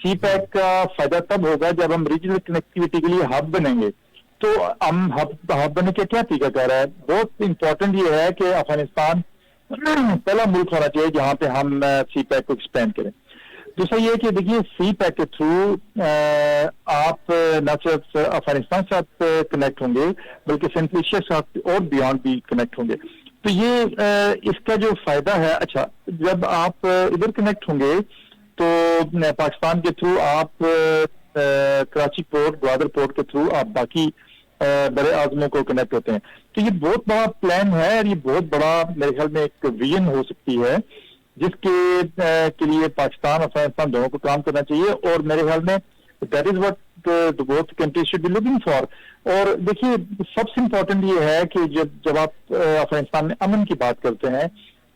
سی pack کا فائدہ تب ہوگا جب ہم ریجنل کنیکٹیوٹی کے لیے ہب بنیں گے. تو ہم ہب بننے کا کیا طریقہ کہہ رہا ہے؟ بہت امپورٹنٹ یہ ہے کہ افغانستان پہلا ملک ہونا چاہیے جہاں پہ ہم سی پیک کو ایکسپینڈ کریں. دوسرا یہ کہ دیکھیے سی پیک کے تھرو آپ نہ صرف افغانستان کے ساتھ کنیکٹ ہوں گے بلکہ سینٹ لیشیا کے ساتھ اور بیانڈ بھی کنیکٹ ہوں گے. تو یہ اس کا جو فائدہ ہے، اچھا جب آپ ادھر کنیکٹ ہوں گے تو پاکستان کے تھرو آپ کراچی پورٹ، گوادر پورٹ کے تھرو آپ باقی بڑے اعظموں کو کنیکٹ ہوتے ہیں. تو یہ بہت بڑا پلان ہے اور یہ بہت بڑا میرے خیال میں ایک ویژن ہو سکتی ہے جس کے لیے پاکستان اور افغانستان دونوں کو کام کرنا چاہیے. اور میرے خیال میں that is what both countries should be looking for. اور دیکھیے سب سے امپورٹنٹ یہ ہے کہ جب آپ افغانستان میں امن کی بات کرتے ہیں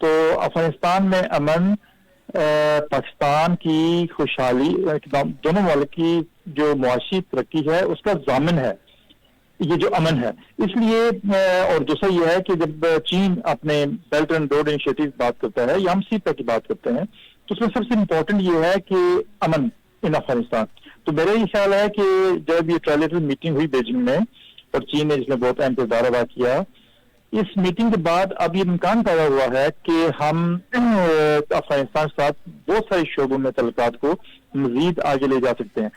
تو افغانستان میں امن پاکستان کی خوشحالی، دونوں ملک کی جو معاشی ترقی ہے اس کا ضامن ہے، یہ جو امن ہے. اس لیے اور دوسرا یہ ہے کہ جب چین اپنے بیلٹ اینڈ روڈ انیشیٹو بات کرتا ہے یا ہم سی پیک کی بات کرتے ہیں تو اس میں سب سے امپورٹنٹ یہ ہے کہ امن ان افغانستان. تو میرا یہ خیال ہے کہ جب یہ ٹرائلیٹرل میٹنگ ہوئی بیجنگ میں اور چین نے اس میں بہت اہم کردار ادا کیا، اس میٹنگ کے بعد اب یہ امکان پیدا ہوا ہے کہ ہم افغانستان کے ساتھ بہت سارے شعبوں میں تعلقات کو مزید آگے لے جا سکتے ہیں.